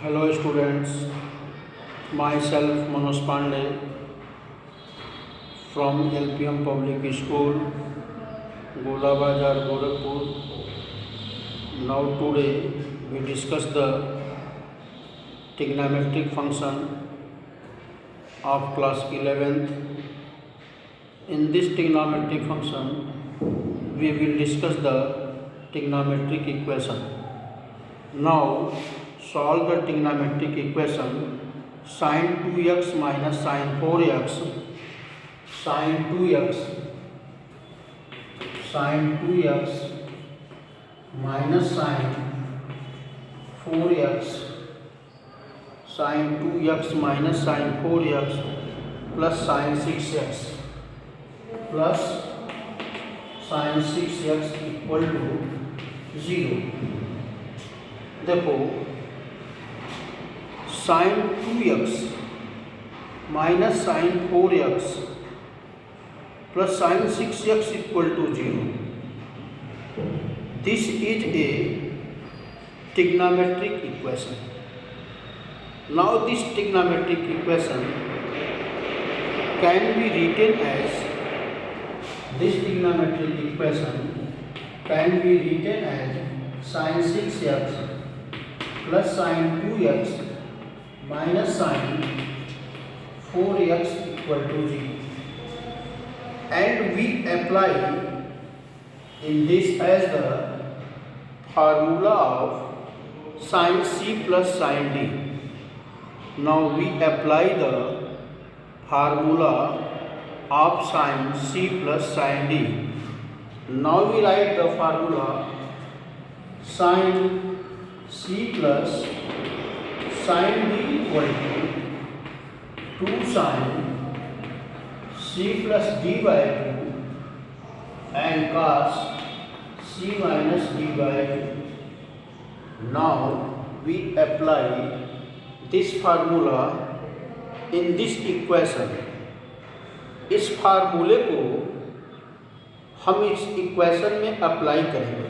Hello students, myself Manoj Pandey from LPM Public School, Gola Bazar, Gorakhpur. Now today we discuss the trigonometric function of class 11th. In this trigonometric function we will discuss the trigonometric equation. Now solve the trigonometric equation sin 2x minus sin 4x sin 2x minus sin 4x sin 2x minus sin 4x plus sin 6x plus sin 6x equal to 0. देखो sin 2x minus sin 4x plus sin 6x equal to 0. This is a trigonometric equation. Now this trigonometric equation can be written as sin 6x plus sin 2x minus sin 4x equal to 0, and we apply in this as the formula of sin c plus sin d. Now we apply the formula of sin c plus sin d. Now we write the formula sin c plus sin d equal to 2 sin c plus d by 2 and cos c minus d by 2. Now we apply this formula in this equation. इस फार्मूले को हम इस equation में apply करेंगे.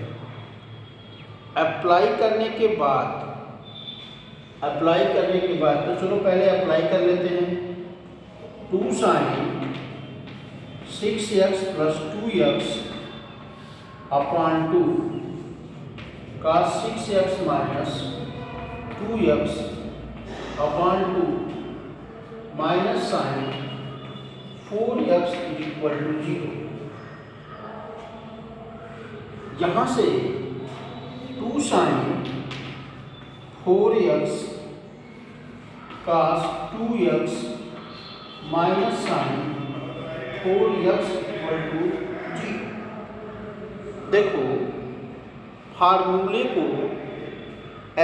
Apply करने के बाद तो चलो पहले अप्लाई कर लेते हैं. 2 sin 6x plus 2x upon 2 cos 6x minus 2x upon 2 minus sin 4x equal to 0. यहाँ से 2 sin 4x cos 2x minus sin 4x equal to 0. देखो फार्मूले को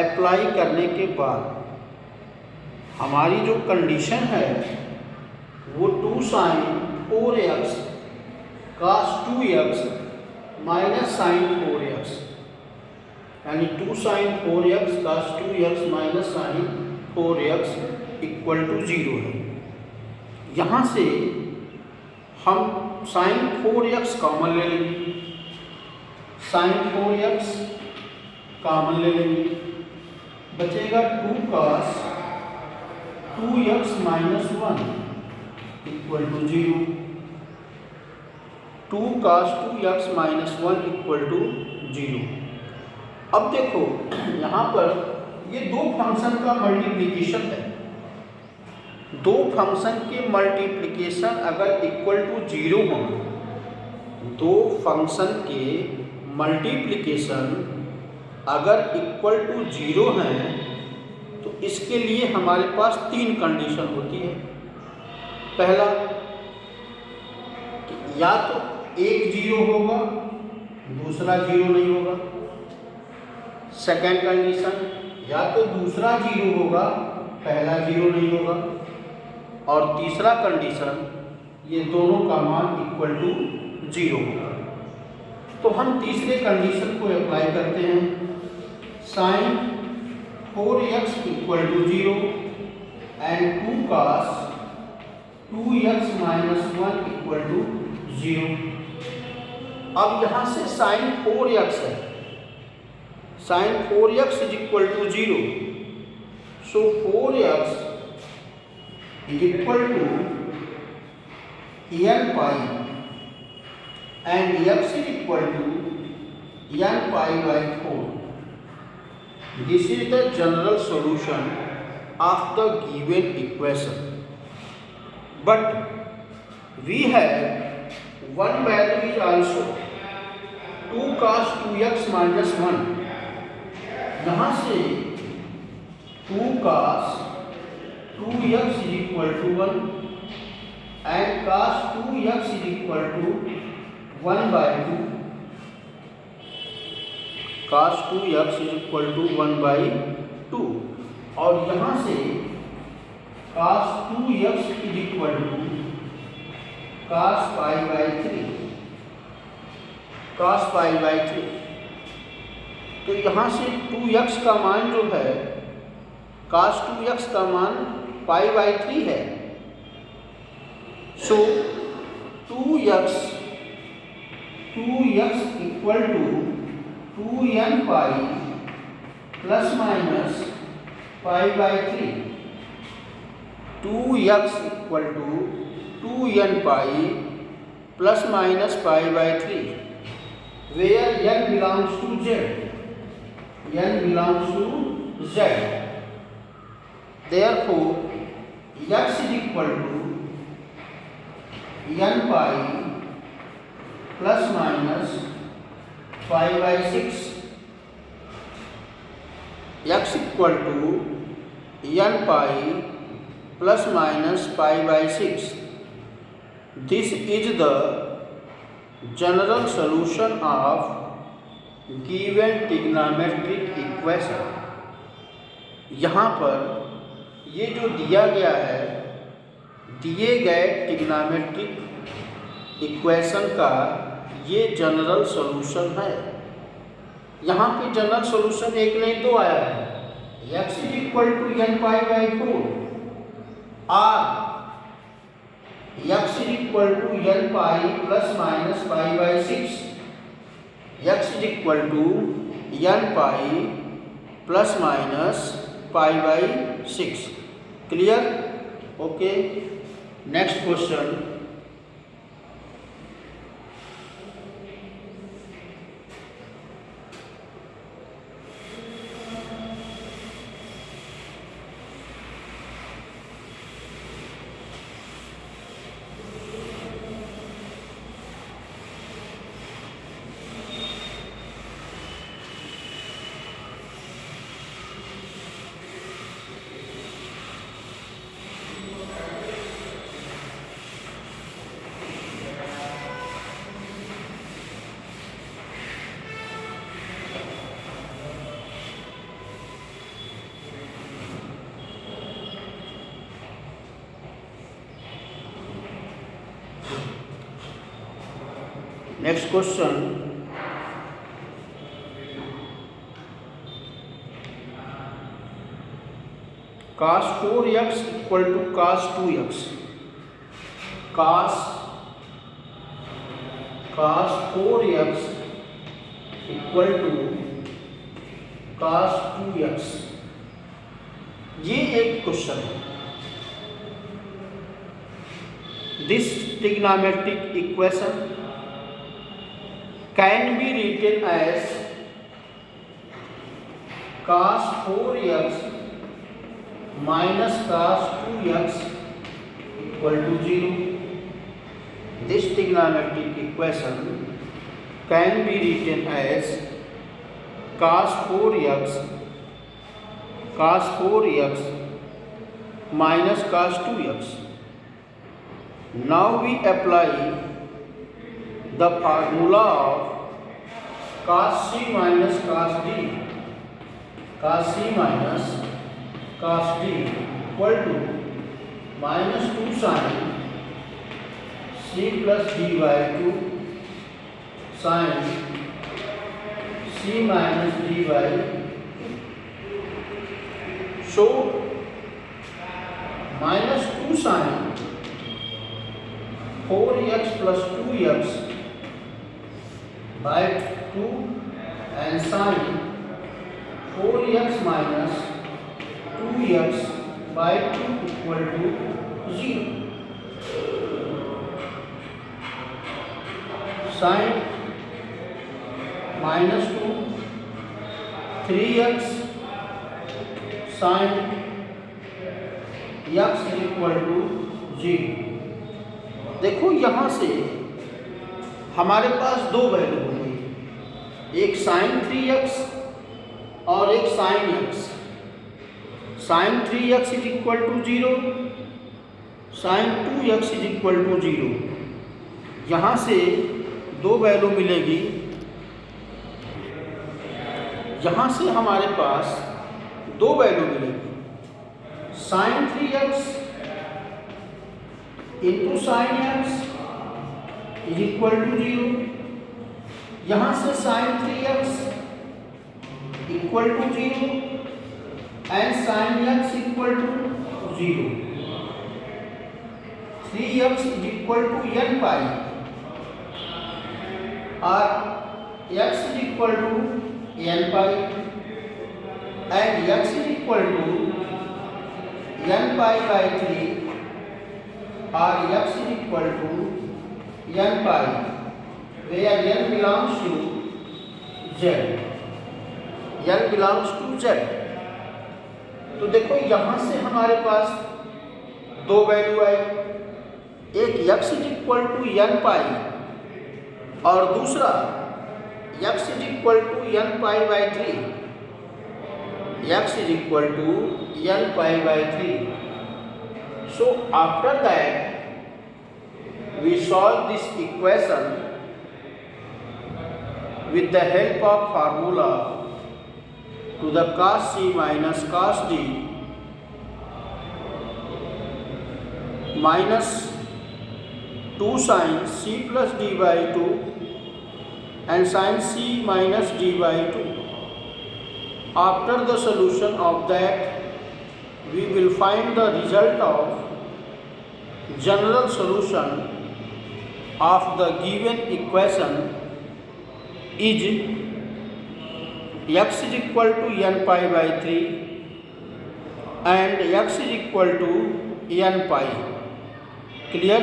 अप्लाई करने के बाद हमारी जो कंडीशन है वो 2 sin 4x cos 2x minus sin 4x, यानी 2 sin 4x cos 2x minus sin 4x equal to 0 है. यहाँ से हम sin 4x कॉमन ले लेंगे. sin 4x कॉमन ले लेंगे, बचेगा 2 cos 2x minus 1 equal to 0. 2 cos 2x minus 1 equal to 0. अब देखो यहाँ पर ये दो फंक्शन का मल्टीप्लिकेशन है. दो फंक्शन के मल्टीप्लिकेशन अगर इक्वल टू 0 हो, दो फंक्शन के मल्टीप्लिकेशन अगर इक्वल टू 0 हैं तो इसके लिए हमारे पास 3 कंडीशन होती है. पहला, या तो एक 0 होगा दूसरा 0 नहीं होगा. सेकेंड कंडीशन, या तो दूसरा 0 होगा पहला 0 नहीं होगा. और तीसरा कंडीशन, ये दोनों का मान इक्वल टू 0 होगा. तो हम तीसरे कंडीशन को अप्लाई करते हैं. sin 4x equal to 0 and 2 cos 2x minus 1 equal to 0. अब यहाँ से sin 4x है. sin 4x is equal to 0. So 4x is equal to n pi and x is equal to n pi by 4. This is the general solution of the given equation. But we have one value is also 2 cos 2x minus 1. यहाँ से 2 cos 2x is equal to 1 and cos 2x is equal to 1 by 2. cos 2x is equal to 1 by 2 और यहाँ से cos 2x is equal to cos pi by 3. cos pi by 3. तो यहाँ से 2x का मान जो है cos 2x का मान पाई बाई 3 है. So 2x equal to 2n pi plus minus pi by 3. 2x equal to 2n pi plus minus pi by 3 where n belongs to z. n belongs to z. Therefore, x is equal to n pi plus minus pi by 6. x equal to n pi plus minus pi by 6. This is the general solution of given trigonometric equation. यहाँ पर ये जो दिया गया है दिए गए trigonometric equation का ये जनरल सॉल्यूशन है. यहाँ पे जनरल सॉल्यूशन एक नहीं दो आया है. x is equal to n pi by 4 और x is equal to n pi plus minus pi by 6. x is equal to n pi plus minus pi by 6. Clear? Okay. Next question. Next question. Cos 4x equal to cos 2x. Cos 4x equal to cos 2x. ये एक question है. This trigonometric equation can be written as cos 4x minus cos 2x equal to 0. This trigonometric equation can be written as cos 4x minus cos 2x. Now we apply the formula of cos c minus cos d. Cos c minus cos d equal to minus 2 sin c plus d by 2 sin c minus d by 2. So minus 2 sin 4x plus 2x by 2 and sin 4x minus 2 2x by 2 equal to 0. Sin minus 2 3x sin x is equal to 0. देखो यहाँ से हमारे पास दो value होंगी, एक sin 3x और एक sin x. sin 3x is equal to 0, sin 2x is equal to 0. यहाँ से दो वैल्यू मिलेगी, यहाँ से हमारे पास दो वैल्यू मिलेगी, sin 3x into sin x is equal to 0. यहाँ से sin 3x equal to 0 and sin x equal to 0. 3x is equal to n pi और x is equal to n pi and x is equal to n pi by 3 or x is equal to n pi where n belongs to z. n belongs to z. तो देखो यहाँ से हमारे पास दो value आए, एक x is equal to n pi और दूसरा x is equal to n pi by 3. x is equal to n pi by 3. So after that we solve this equation with the help of formula to the cos c minus cos d minus 2 sin c plus d by 2 and sin c minus d by 2. After the solution of that, we will find the result of general solution of the given equation is x is equal to n pi by 3 and x is equal to n pi. Clear?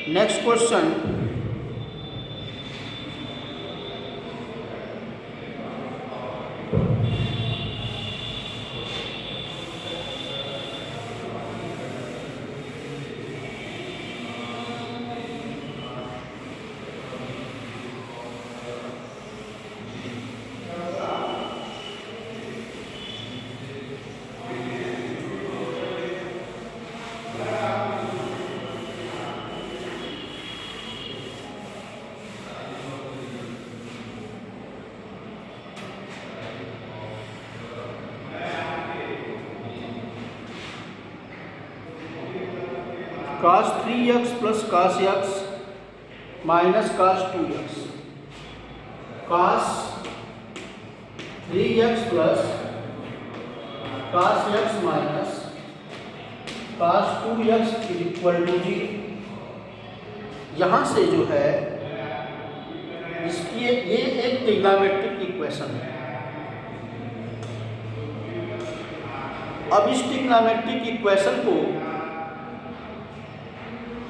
Next question. cos 3x plus cos x minus cos 2x. cos 3x plus cos x minus cos 2x is equal to 0. यहाँ से जो है इसकी ये एक trigonometric equation है. अब इस ट्रिग्नोमेट्रिक इक्वेशन को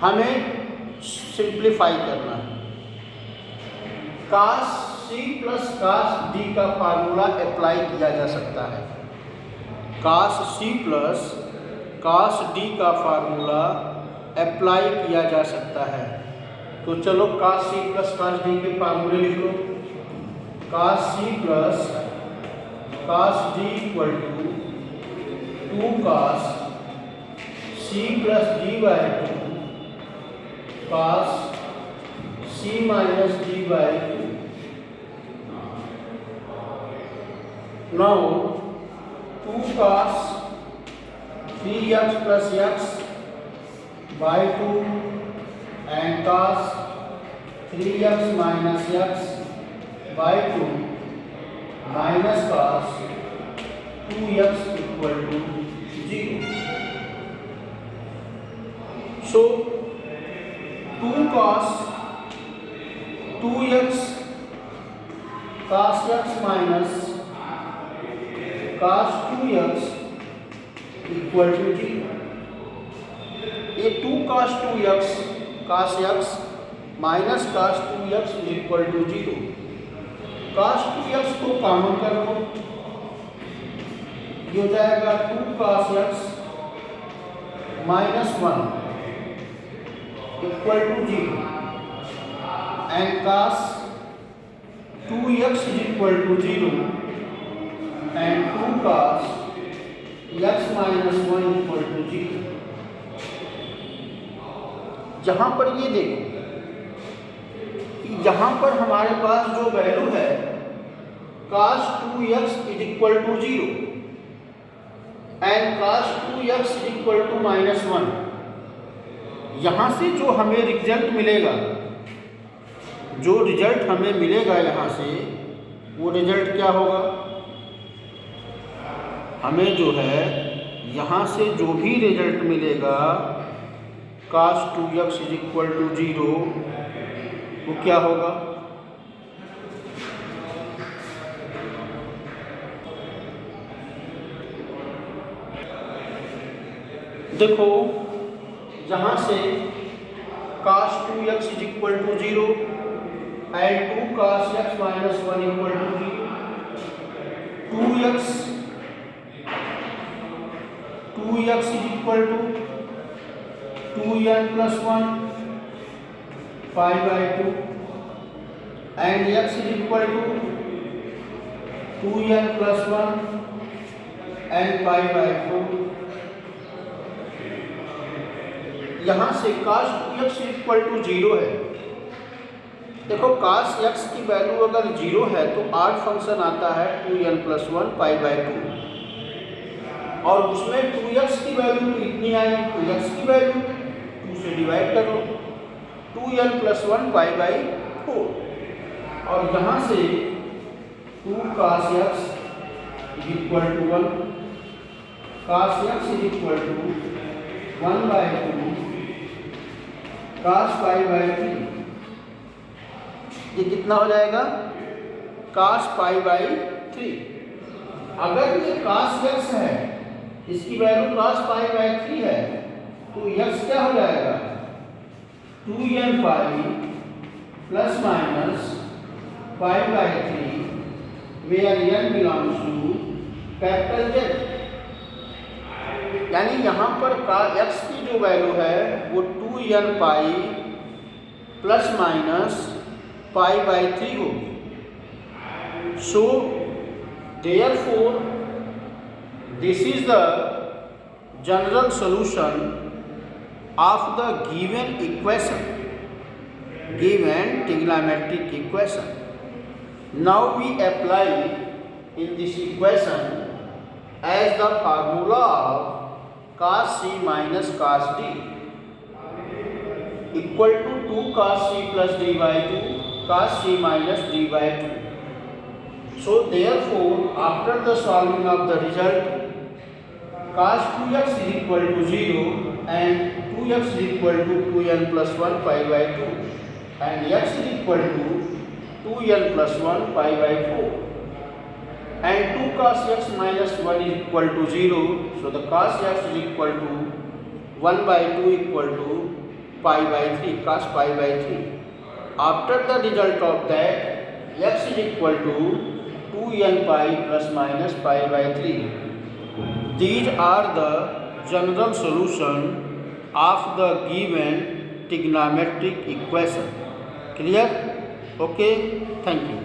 हमें सिंप्लीफाई करना है. cos c plus cos d का फार्मूला अप्लाई किया जा सकता है. cos c plus cos d का फार्मूला अप्लाई किया जा सकता है. तो चलो cos c plus cos d के फार्मूले लिख लो. cos c plus cos d equal to 2 cos c plus d by 2 cos c minus d by 2. Now 2 cos 3x plus x by 2 and cos 3x minus x by 2 minus cos 2x equal to 0. So 2 cos 2x cos x minus cos 2x equal to 0। ये 2 cos 2x cos x minus cos 2x is equal to 0। cos 2x को common कर लो, ये हो जाएगा 2 cos x minus 1 equal to 0 and cos 2x is equal to 0 and 2 cos x minus 1 equal to 0। जहाँ पर ये देखो कि यहाँ पर हमारे पास जो वैल्यू है cos 2x is equal to 0 and cos 2x is equal to minus 1, यहाँ से जो हमें रिजल्ट मिलेगा, जो रिजल्ट हमें मिलेगा यहाँ से, वो रिजल्ट क्या होगा? हमें जो है यहाँ से जो भी रिजल्ट मिलेगा cos 2x is equal to 0, वो क्या होगा? देखो जहाँ से cos 2x is equal to 0 and 2 cos x minus 1 equal to 0, 2x is equal to 2n plus 1 pi by 2 and x is equal to 2n plus 1 and pi by 4। यहाँ से cos 2x equal to 0 है। देखो cos x की value अगर 0 है तो आड function आता है 2n plus 1 pi by 2, और उसमें 2x की वैल्यू तो इतनी आई, 2x की वैल्यू 2 से डिवाइड कर लो, 2n plus 1 pi by 4, और यहाँ से 2 cos x is equal to 1, cos x is equal to 1 by 2 cos pi by 3। ये कितना हो जाएगा? cos pi by 3। अगर ये cos x है, इसकी वैल्यू cos pi by 3 है, तो x क्या हो जाएगा? 2n pi plus minus pi by 3 where n belongs to capital Z। यानी यहाँ पर x की जो वैल्यू है वो 2n pi plus minus pi by 3 होगी। सो therefore this is the general solution of the given equation, given trigonometric equation. Now we apply in this equation as the formula of cos c minus cos d equal to 2 cos c plus d by 2 cos c minus d by 2. So therefore after the solving of the result, cos 2x is equal to 0 and 2x is equal to 2n plus 1 pi by 2 and x is equal to 2n plus 1 pi by 4 and 2 cos x minus 1 is equal to 0. So the cos x is equal to 1 by 2 equal to pi by 3, cos pi by 3. After the result of that, x is equal to 2n pi plus minus pi by 3. These are the general solution of the given trigonometric equation. Clear? Okay, thank you.